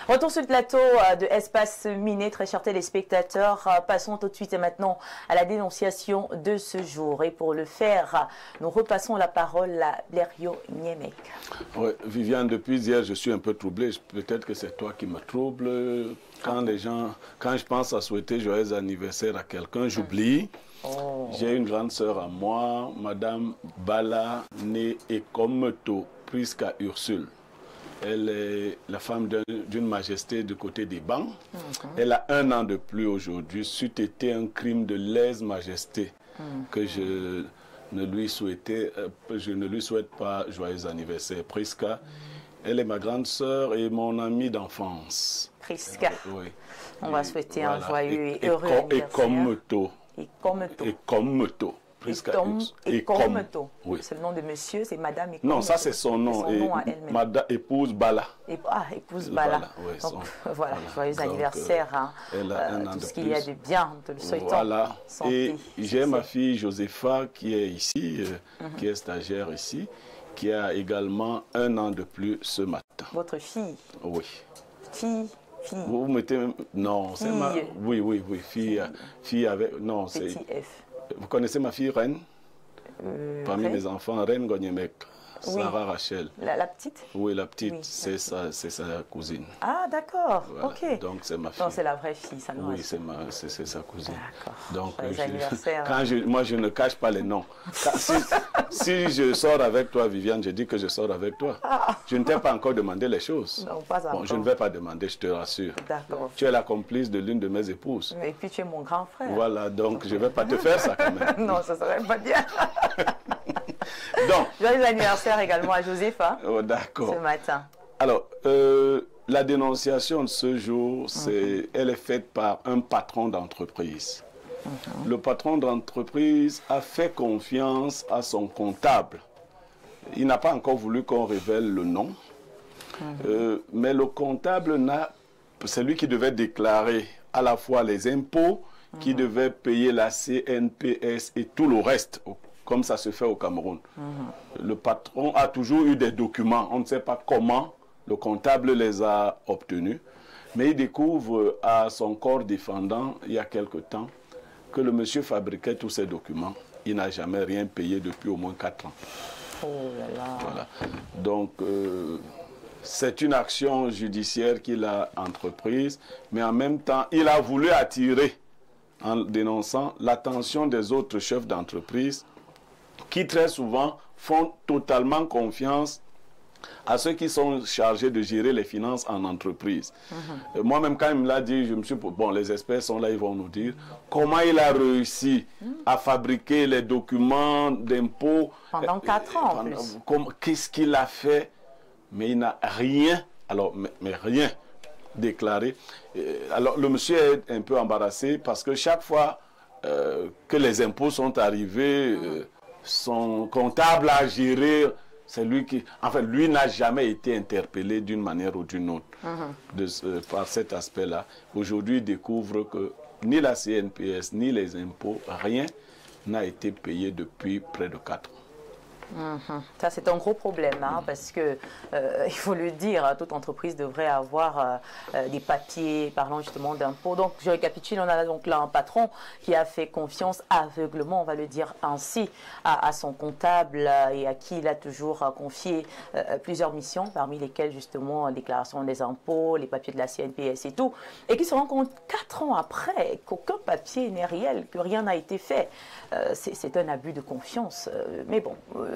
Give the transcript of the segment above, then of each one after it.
Retour sur le plateau de Espace Miné, très chers téléspectateurs. Passons tout de suite et maintenant à la dénonciation de ce jour. Et pour le faire, nous repassons la parole à Blériot Niemek. Oui, Viviane, depuis hier, je suis un peu troublé. Peut-être que c'est toi qui me trouble. Quand je pense à souhaiter joyeux anniversaire à quelqu'un, j'oublie. Oh. J'ai une grande sœur à moi, Madame Bala Né Ekometo, Priska Ursule. Elle est la femme d'une majesté du côté des bancs. Elle a 1 an de plus aujourd'hui. C'eût été un crime de lèse-majesté que je ne lui souhaite pas joyeux anniversaire. Priska, elle est ma grande sœur et mon amie d'enfance. Priska, oui. On va souhaiter un joyeux et heureux anniversaire. Ekometo. Ekometo. Oui. C'est le nom de monsieur, c'est Madame Ekometo. Non, ça c'est son nom. Madame épouse Bala. Épouse Bala. Oui, donc voilà, joyeux anniversaire. Elle a 1 an tout de ce qu'il y a de bien, de le souhaitons. Voilà. Santé, et j'ai ma fille Josepha qui est ici, qui est stagiaire ici, qui a également 1 an de plus ce matin. Votre fille? Oui. Fille. Vous mettez... Non, c'est ma... Oui, fille. Fille avec... Non, c'est... Petit F. Vous connaissez ma fille Reine? Parmi Reine? mes enfants, Reine Gognemek. Sarah Rachel. La petite? Oui, la petite, Oui, c'est sa cousine. Ah, d'accord, Voilà. ok. Donc c'est ma fille. Non, c'est la vraie fille, ça nous Oui, c'est sa cousine. D'accord. Donc, anniversaire. moi, je ne cache pas les noms. Si je sors avec toi, Viviane, je dis que je sors avec toi. Je ne t'ai pas encore demandé les choses. Non, pas encore. Bon, je ne vais pas demander, je te rassure. D'accord. Tu es la complice de l'une de mes épouses. Et puis tu es mon grand frère. Voilà, donc je ne vais pas te faire ça quand même. Non, ça serait pas bien. Donc, joyeux anniversaire également à Josepha. Oh, d'accord. Ce matin. Alors, la dénonciation de ce jour, elle est faite par un patron d'entreprise. Le patron d'entreprise a fait confiance à son comptable. Il n'a pas encore voulu qu'on révèle le nom. Mais le comptable, c'est lui qui devait déclarer à la fois les impôts, qui devait payer la CNPS et tout le reste, comme ça se fait au Cameroun. Le patron a toujours eu des documents. On ne sait pas comment le comptable les a obtenus. Mais il découvre à son corps défendant, il y a quelque temps, que le monsieur fabriquait tous ces documents. Il n'a jamais rien payé depuis au moins 4 ans. Oh là là. Voilà. Donc, c'est une action judiciaire qu'il a entreprise, mais en même temps, il a voulu attirer, en dénonçant, l'attention des autres chefs d'entreprise qui très souvent font totalement confiance à ceux qui sont chargés de gérer les finances en entreprise. Moi-même, quand il me l'a dit, je me suis dit, bon, les experts sont là, ils vont nous dire comment il a réussi à fabriquer les documents d'impôts. Pendant 4 ans en plus. Qu'est-ce qu'il a fait? Mais il n'a rien, alors, mais rien déclaré. Alors, le monsieur est un peu embarrassé parce que chaque fois que les impôts sont arrivés, son comptable a géré, c'est lui qui... Enfin, lui n'a jamais été interpellé d'une manière ou d'une autre par cet aspect-là. Aujourd'hui, il découvre que ni la CNPS, ni les impôts, rien n'a été payé depuis près de 4 ans. Ça, c'est un gros problème, hein, parce que, il faut le dire, toute entreprise devrait avoir des papiers parlant justement d'impôts. Donc, je récapitule, on a donc là un patron qui a fait confiance aveuglement, on va le dire ainsi, à son comptable et à qui il a toujours confié plusieurs missions, parmi lesquelles justement la déclaration des impôts, les papiers de la CNPS et tout, et qui se rend compte 4 ans après qu'aucun papier n'est réel, que rien n'a été fait. C'est un abus de confiance. Mais bon,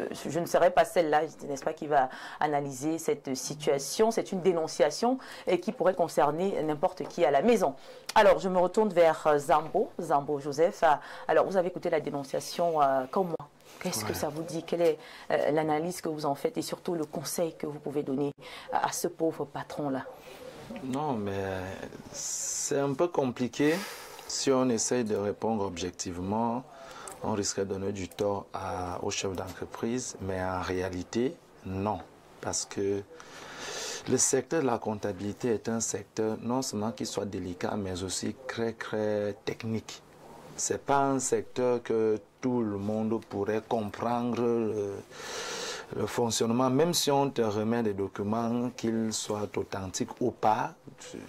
je ne serai pas celle-là, n'est-ce pas, qui va analyser cette situation. C'est une dénonciation et qui pourrait concerner n'importe qui à la maison. Alors, je me retourne vers Zambo Joseph. Alors, vous avez écouté la dénonciation comme moi. Qu'est-ce que ça vous dit? Quelle est l'analyse que vous en faites et surtout le conseil que vous pouvez donner à ce pauvre patron-là? Non, mais c'est un peu compliqué. Si on essaye de répondre objectivement, on risquerait de donner du tort aux chefs d'entreprise, mais en réalité, non. Parce que le secteur de la comptabilité est un secteur non seulement qui soit délicat, mais aussi très, très technique. Ce n'est pas un secteur que tout le monde pourrait comprendre le fonctionnement, même si on te remet des documents, qu'ils soient authentiques ou pas,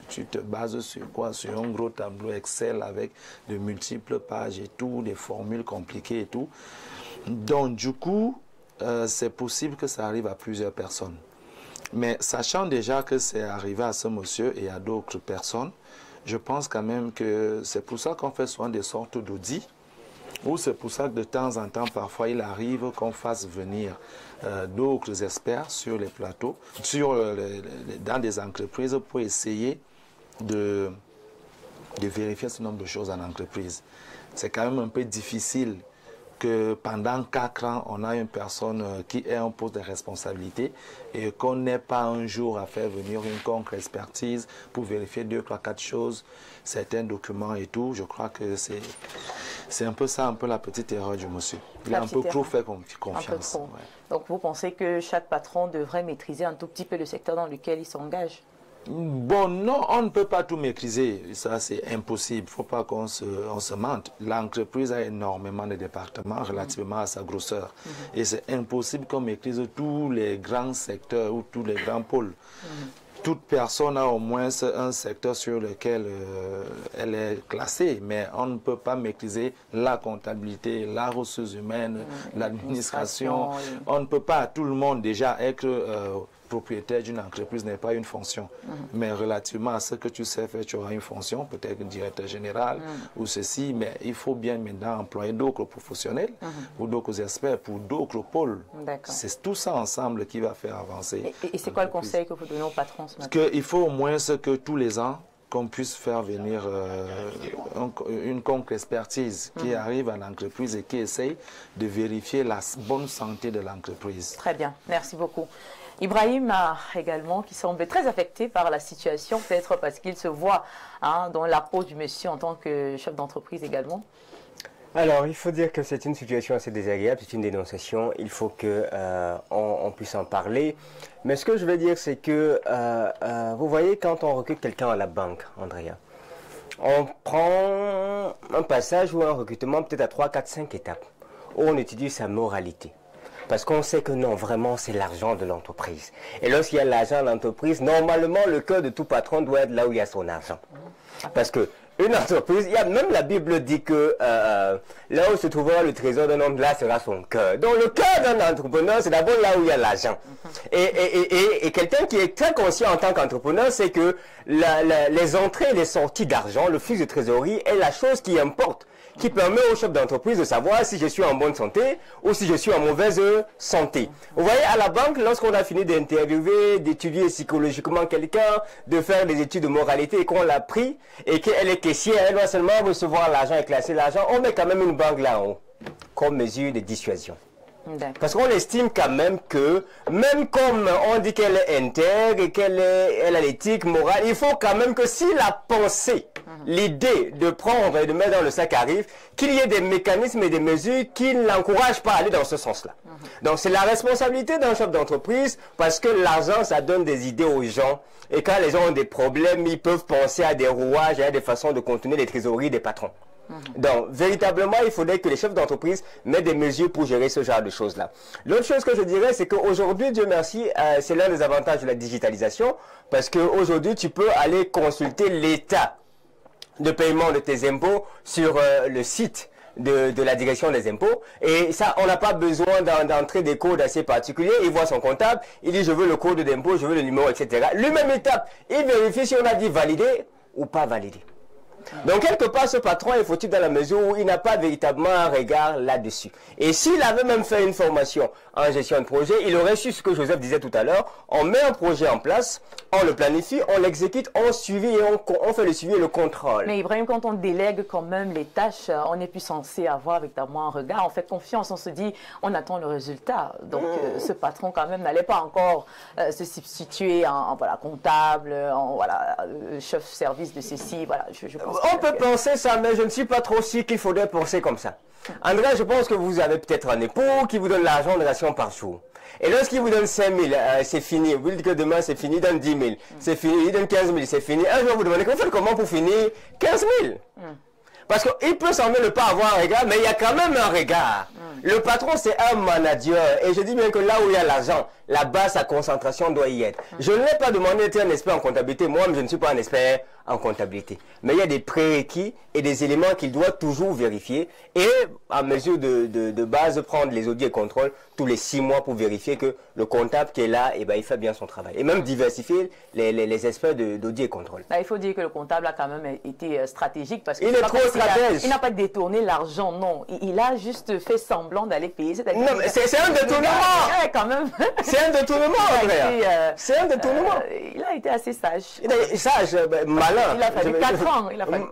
tu te bases sur quoi? Sur un gros tableau Excel avec de multiples pages et tout, des formules compliquées et tout. Donc, du coup, c'est possible que ça arrive à plusieurs personnes. Mais sachant déjà que c'est arrivé à ce monsieur et à d'autres personnes, je pense quand même que c'est pour ça qu'on fait souvent des sortes d'audits, ou c'est pour ça que de temps en temps, parfois, il arrive qu'on fasse venir d'autres experts sur les plateaux, dans des entreprises pour essayer de vérifier ce nombre de choses en entreprise. C'est quand même un peu difficile que pendant 4 ans, on a une personne qui est en poste de responsabilité et qu'on n'ait pas un jour à faire venir une contre-expertise pour vérifier 2, 3, 4 choses, certains documents et tout. Je crois que c'est un peu ça, un peu la petite erreur du monsieur. Il a un peu trop fait confiance. Ouais. Donc vous pensez que chaque patron devrait maîtriser un tout petit peu le secteur dans lequel il s'engage? Bon, non, on ne peut pas tout maîtriser. Ça, c'est impossible. Il ne faut pas qu'on se mente. L'entreprise a énormément de départements relativement à sa grosseur. Et c'est impossible qu'on maîtrise tous les grands secteurs ou tous les grands pôles. Toute personne a au moins un secteur sur lequel elle est classée, mais on ne peut pas maîtriser la comptabilité, la ressource humaine, l'administration. On ne peut pas, tout le monde déjà être propriétaire d'une entreprise n'est pas une fonction. Mais relativement à ce que tu sais faire, tu auras une fonction, peut-être directeur général ou ceci, mais il faut bien maintenant employer d'autres professionnels ou d'autres experts pour d'autres pôles. C'est tout ça ensemble qui va faire avancer. Et c'est quoi le conseil que vous donnez aux patrons ce matin? Il faut au moins que tous les ans, qu'on puisse faire venir une contre-expertise qui arrive à l'entreprise et qui essaye de vérifier la bonne santé de l'entreprise. Très bien, merci beaucoup. Ibrahim également, qui semble très affecté par la situation, peut-être parce qu'il se voit dans la peau du monsieur en tant que chef d'entreprise également. Alors, il faut dire que c'est une situation assez désagréable, c'est une dénonciation, il faut qu'on puisse en parler. Mais ce que je veux dire, c'est que, vous voyez, quand on recrute quelqu'un à la banque, Andrea, on prend un passage ou un recrutement peut-être à 3, 4, 5 étapes, où on étudie sa moralité. Parce qu'on sait que non, vraiment, c'est l'argent de l'entreprise. Et lorsqu'il y a l'argent de l'entreprise, normalement, le cœur de tout patron doit être là où il y a son argent. Parce que une entreprise, même la Bible dit que là où se trouvera le trésor d'un homme, là sera son cœur. Donc le cœur d'un entrepreneur, c'est d'abord là où il y a l'argent. Et quelqu'un qui est très conscient en tant qu'entrepreneur, c'est que les entrées et les sorties d'argent, le flux de trésorerie est la chose qui importe, qui permet au chef d'entreprise de savoir si je suis en bonne santé ou si je suis en mauvaise santé. Vous voyez, à la banque, lorsqu'on a fini d'interviewer, d'étudier psychologiquement quelqu'un, de faire des études de moralité et qu'on l'a pris et qu'elle est caissière, elle doit seulement recevoir l'argent et classer l'argent, on met quand même une banque là en haut comme mesure de dissuasion. Parce qu'on estime quand même que, même comme on dit qu'elle est intègre et elle a l'éthique morale, il faut quand même que si la pensée, l'idée de prendre et de mettre dans le sac arrive, qu'il y ait des mécanismes et des mesures qui ne l'encouragent pas à aller dans ce sens-là. Donc c'est la responsabilité d'un chef d'entreprise parce que l'argent, ça donne des idées aux gens. Et quand les gens ont des problèmes, ils peuvent penser à des rouages et à des façons de contenir les trésoreries des patrons. Donc, véritablement, il faudrait que les chefs d'entreprise mettent des mesures pour gérer ce genre de choses-là. L'autre chose que je dirais, c'est qu'aujourd'hui, Dieu merci, c'est l'un des avantages de la digitalisation, parce qu'aujourd'hui, tu peux aller consulter l'état de paiement de tes impôts sur le site de la direction des impôts. Et ça, on n'a pas besoin d'entrer des codes assez particuliers. Il voit son comptable, il dit je veux le code d'impôt, je veux le numéro, etc. Lui-même étape, il vérifie si on a dit valider ou pas valider. Donc, quelque part, ce patron est fautif dans la mesure où il n'a pas véritablement un regard là-dessus. Et s'il avait même fait une formation en gestion de projet, il aurait su ce que Joseph disait tout à l'heure. On met un projet en place, on le planifie, on l'exécute, on suit et on fait le suivi et le contrôle. Mais Ibrahim, quand on délègue quand même les tâches, on n'est plus censé avoir véritablement un regard. On fait confiance, on se dit, on attend le résultat. Donc, ce patron quand même n'allait pas encore se substituer en voilà, comptable, en voilà, chef service de ceci. Voilà, je pense. On peut penser ça, mais je ne suis pas trop sûr qu'il faudrait penser comme ça. André, je pense que vous avez peut-être un époux qui vous donne l'argent de ration par jour. Et lorsqu'il vous donne 5 000, c'est fini. Vous dites que demain c'est fini, il donne 10 000. C'est fini, il donne 15 000, c'est fini. Un jour vous demandez, vous faites comment pour finir 15 000? Parce qu'il peut sembler ne pas avoir un regard, mais il y a quand même un regard. Le patron, c'est un manager. Et je dis bien que là où il y a l'argent, là-bas, sa concentration doit y être. Je ne l'ai pas demandé d'être un expert en comptabilité. Moi, je ne suis pas un expert en comptabilité. Mais il y a des prérequis et des éléments qu'il doit toujours vérifier. Et à mesure de base, prendre les audits et contrôles tous les 6 mois pour vérifier que le comptable qui est là, eh ben, il fait bien son travail. Et même diversifier les experts d'audit et contrôle. Là, il faut dire que le comptable a quand même été stratégique parce qu'il est trop stratège. Il n'a pas détourné l'argent, non. Il a juste fait semblant d'aller payer. Non, mais c'est un détournement. Quand même. C'est un détournement, Andrea. C'est un détournement. Il a été assez sage. Sage, malin. Il a fallu 4 ans.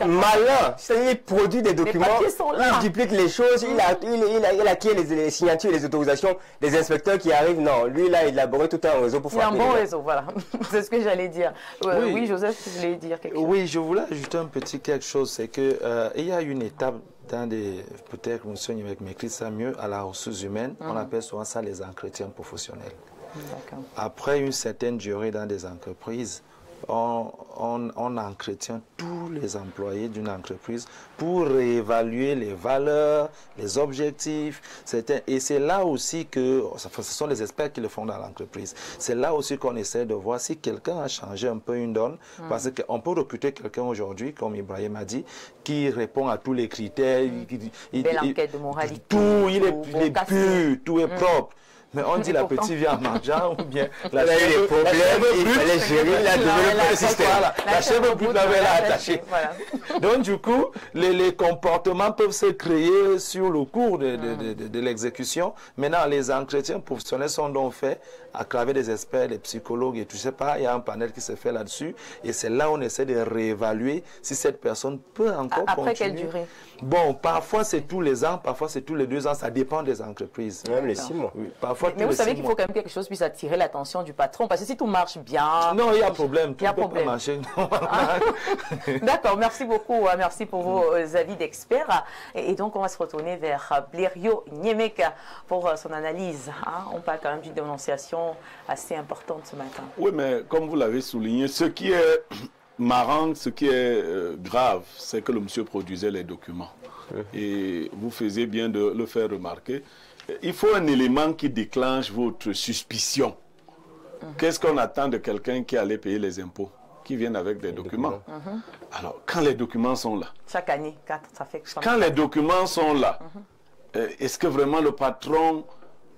Malin. C'est-à-dire qu'il produit des documents, il duplique les choses, il acquiert les signatures et les autorisations des inspecteurs qui arrivent. Non, lui, là, il a élaboré tout un réseau pour faire. Il a un bon réseau, voilà. C'est ce que j'allais dire. Oui, Joseph, tu voulais dire quelque chose. Oui, je voulais ajouter un petit quelque chose. C'est qu'il y a une étape dans des, peut-être que monsieur m'écrit ça mieux, à la ressource humaine, on appelle souvent ça les entretiens professionnels. Après une certaine durée dans des entreprises, on entretient tous les employés d'une entreprise pour réévaluer les valeurs, les objectifs. Et c'est là aussi que, ce sont les experts qui le font dans l'entreprise, c'est là aussi qu'on essaie de voir si quelqu'un a changé un peu une donne. Parce qu'on peut recruter quelqu'un aujourd'hui, comme Ibrahim a dit, qui répond à tous les critères. Belle enquête de moralité. Tout, il est pur, tout est propre. Mais on dit la petite vie en mangeant ou bien la chèvre brute, il fallait gérer, il a développé le système. La chèvre brute l'avait attachée. Donc du coup, les comportements peuvent se créer sur le cours de l'exécution. Maintenant, les entretiens professionnels sont donc faits à travers des experts, des psychologues et tout ça. Il y a un panel qui se fait là-dessus. Et c'est là où on essaie de réévaluer si cette personne peut encore continuer. Après quelle durée? Bon, parfois c'est tous les ans, parfois c'est tous les 2 ans. Ça dépend des entreprises. Même les 6 mois. Oui, parfois. Mais vous savez qu'il faut quand même quelque chose puisse attirer l'attention du patron, parce que si tout marche bien... Non, il y a problème, tout peut pas marcher. D'accord, merci beaucoup, merci pour vos avis d'experts. Et donc on va se retourner vers Blériot Nyemeka pour son analyse. On parle quand même d'une dénonciation assez importante ce matin. Oui, mais comme vous l'avez souligné, ce qui est marrant, ce qui est grave, c'est que le monsieur produisait les documents. Et vous faisiez bien de le faire remarquer. Il faut un élément qui déclenche votre suspicion. Qu'est-ce qu'on attend de quelqu'un qui allait payer les impôts, qui viennent avec des documents? Alors, quand les documents sont là, chaque année, 4, ça fait... Quand les documents sont là, est-ce que vraiment le patron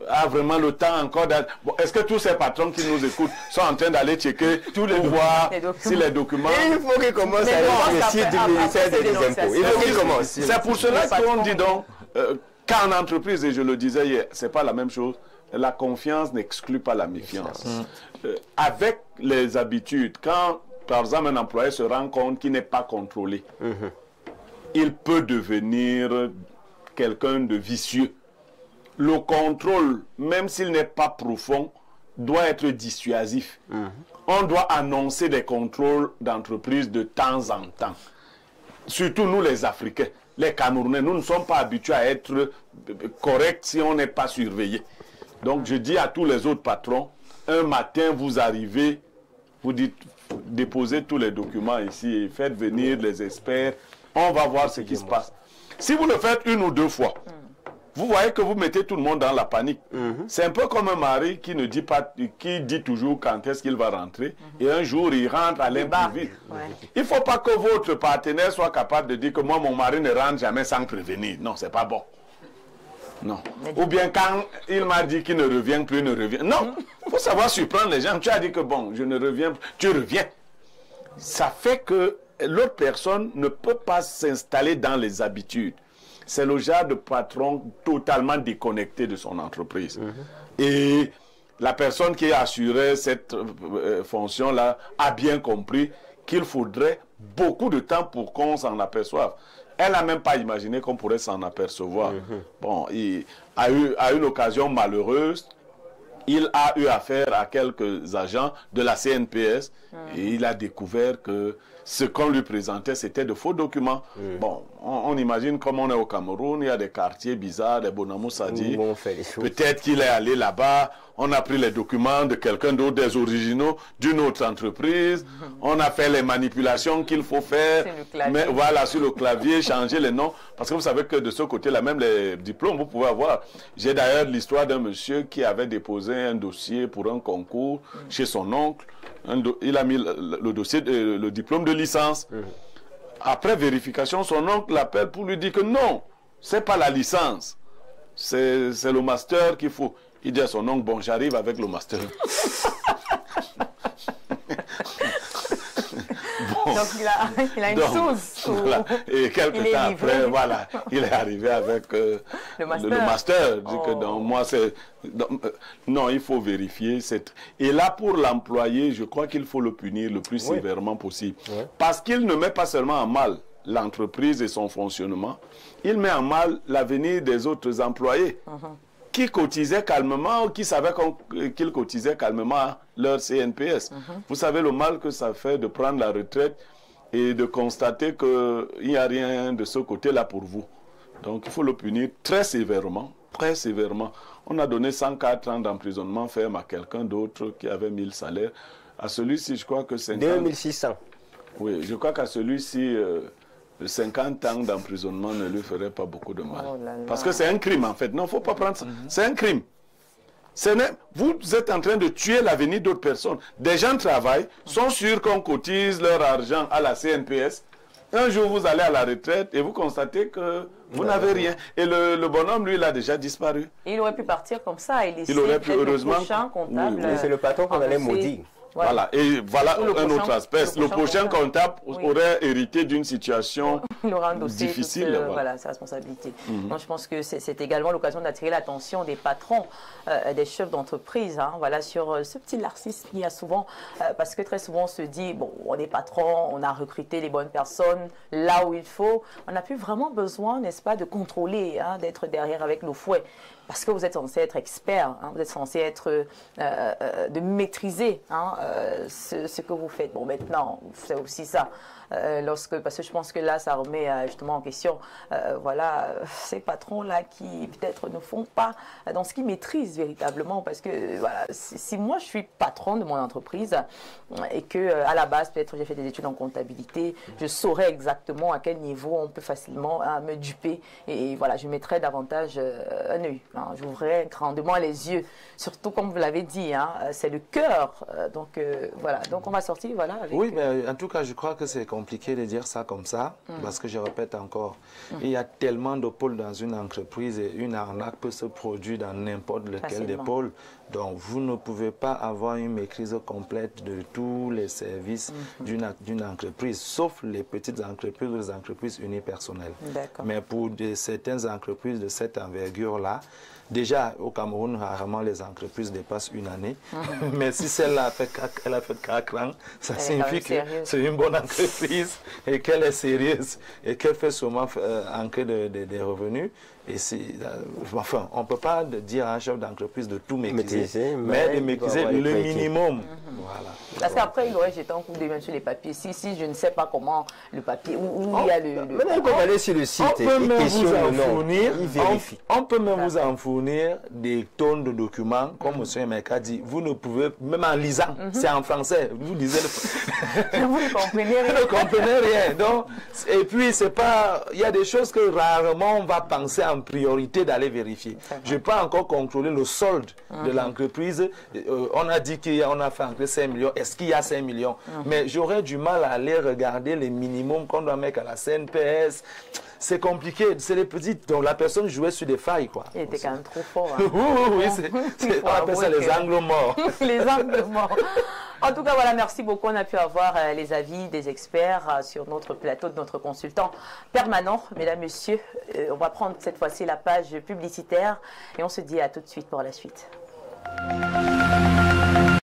a vraiment le temps encore d'être... Bon, est-ce que tous ces patrons qui nous écoutent sont en train d'aller checker tous les voir si les documents... Il faut qu'ils commencent à aller sur le site du ministère des Impôts. Il faut qu'ils commencent. C'est pour cela qu'on dit donc... Qu'en entreprise, et je le disais hier, ce n'est pas la même chose, la confiance n'exclut pas la méfiance. Avec les habitudes, quand par exemple un employé se rend compte qu'il n'est pas contrôlé, il peut devenir quelqu'un de vicieux. Le contrôle, même s'il n'est pas profond, doit être dissuasif. On doit annoncer des contrôles d'entreprise de temps en temps. Surtout nous les Africains. Les Camerounais, nous ne sommes pas habitués à être corrects si on n'est pas surveillé. Donc je dis à tous les autres patrons, un matin vous arrivez, vous dites, déposez tous les documents ici et faites venir les experts, on va voir ce qui se passe. Si vous le faites 1 ou 2 fois, vous voyez que vous mettez tout le monde dans la panique. C'est un peu comme un mari qui ne dit pas, qui dit toujours quand est-ce qu'il va rentrer, et un jour il rentre à l'improviste. Il ne faut pas que votre partenaire soit capable de dire que moi mon mari ne rentre jamais sans prévenir. Non, c'est pas bon. Non. Ou bien quand il m'a dit qu'il ne revient plus, ne revient. Non, il faut savoir surprendre les gens. Tu as dit que bon, je ne reviens plus, tu reviens. Ça fait que l'autre personne ne peut pas s'installer dans les habitudes. C'est le genre de patron totalement déconnecté de son entreprise. Et la personne qui a assuré cette fonction-là a bien compris qu'il faudrait beaucoup de temps pour qu'on s'en aperçoive. Elle n'a même pas imaginé qu'on pourrait s'en apercevoir. Bon, il a eu une occasion malheureuse. Il a eu affaire à quelques agents de la CNPS et il a découvert que ce qu'on lui présentait, c'était de faux documents. Bon, on imagine comme on est au Cameroun, il y a des quartiers bizarres, des Bonamou Sadi. Peut-être qu'il est allé là-bas, on a pris les documents de quelqu'un d'autre, des originaux d'une autre entreprise, on a fait les manipulations qu'il faut faire, mais voilà, sur le clavier, changer les noms, parce que vous savez que de ce côté-là, même les diplômes, vous pouvez avoir. J'ai d'ailleurs l'histoire d'un monsieur qui avait déposé un dossier pour un concours chez son oncle, il a mis le dossier, le diplôme de licence. Après vérification, son oncle l'appelle pour lui dire que non, c'est pas la licence, c'est le master qu'il faut. Il dit à son oncle, bon, j'arrive avec le master. Bon. Donc il a une source. Voilà. Et quelques temps après, voilà, il est arrivé avec le master. Dit que donc, moi, c'est... non, il faut vérifier. Et là, pour l'employé, je crois qu'il faut le punir le plus sévèrement possible. Parce qu'il ne met pas seulement en mal l'entreprise et son fonctionnement, il met en mal l'avenir des autres employés. Qui cotisaient calmement ou qui savaient qu'ils cotisaient calmement leur CNPS. Vous savez le mal que ça fait de prendre la retraite et de constater qu'il n'y a rien de ce côté-là pour vous. Donc il faut le punir très sévèrement, très sévèrement. On a donné 104 ans d'emprisonnement ferme à quelqu'un d'autre qui avait 1000 salaires. À celui-ci, je crois que 50... 2600. Oui, je crois qu'à celui-ci... 50 ans d'emprisonnement ne lui ferait pas beaucoup de mal. Parce que c'est un crime, en fait. Non, il ne faut pas prendre ça. C'est un crime. Vous êtes en train de tuer l'avenir d'autres personnes. Des gens travaillent, sont sûrs qu'on cotise leur argent à la CNPS. Un jour, vous allez à la retraite et vous constatez que vous n'avez rien. Et le bonhomme, lui, il a déjà disparu. Il aurait pu partir comme ça. Il aurait pu, heureusement... Le prochain comptable, c'est le patron qu'on allait maudire. Voilà, et voilà un autre aspect. Le prochain comptable aurait hérité d'une situation difficile. Voilà, sa responsabilité. Donc, je pense que c'est également l'occasion d'attirer l'attention des patrons, des chefs d'entreprise, voilà, sur ce petit laxisme qu'il y a souvent, parce que très souvent on se dit, bon, on est patron, on a recruté les bonnes personnes là où il faut, on n'a plus vraiment besoin, n'est-ce pas, de contrôler, d'être derrière avec le fouet. Parce que vous êtes censé être expert, vous êtes censé être, de maîtriser ce que vous faites. Bon, maintenant, c'est aussi ça. Parce que je pense que là, ça remet justement en question, voilà, ces patrons-là qui peut-être ne font pas dans ce qu'ils maîtrisent véritablement. Parce que, voilà, si moi je suis patron de mon entreprise et que à la base, peut-être j'ai fait des études en comptabilité, je saurais exactement à quel niveau on peut facilement me duper. Et voilà, je mettrais davantage un œil. J'ouvrirais grandement les yeux. Surtout, comme vous l'avez dit, c'est le cœur. Donc, voilà. Donc, on va sortir, voilà. Avec, oui, mais en tout cas, je crois que c'est compliqué de dire ça comme ça, parce que je répète encore, il y a tellement de pôles dans une entreprise et une arnaque peut se produire dans n'importe lequel des pôles. Donc, vous ne pouvez pas avoir une maîtrise complète de tous les services d'une entreprise, sauf les petites entreprises ou les entreprises unipersonnelles. Mais pour certaines entreprises de cette envergure-là, déjà, au Cameroun, rarement les entreprises dépassent une année. Mais si celle-là a fait 4 ans, ça signifie que c'est une bonne entreprise et qu'elle est sérieuse et qu'elle fait sûrement ancrer des revenus. Et enfin, on ne peut pas dire à un chef d'entreprise de tout maîtriser, mais de maîtriser le minimum. Voilà. Parce qu'après, il aurait jeté un coup de main sur les papiers. Si je ne sais pas comment le papier, où il y a le... On peut aller sur le site on peut même vous en fournir, on peut même vous en fournir des tonnes de documents, comme M. Emeka dit. Vous ne pouvez, même en lisant, c'est en français, vous lisez vous ne comprenez rien. Vous ne comprenez rien. Donc, et puis, c'est pas... Il y a des choses que rarement on va penser en priorité d'aller vérifier. Je n'ai pas encore contrôlé le solde de l'entreprise. On a dit qu'on a fait entrer 5 millions. Est-ce qu'il y a 5 millions? Mais j'aurais du mal à aller regarder les minimums qu'on doit mettre à la CNPS. C'est compliqué. C'est les petites. Donc la personne jouait sur des failles, quoi. Il était quand même trop fort. Oui, on appelle ça les angles morts. Les angles morts. En tout cas, voilà, merci beaucoup. On a pu avoir les avis des experts sur notre plateau de notre consultant permanent. Mesdames, Messieurs, on va prendre cette fois-ci la page publicitaire et on se dit à tout de suite pour la suite.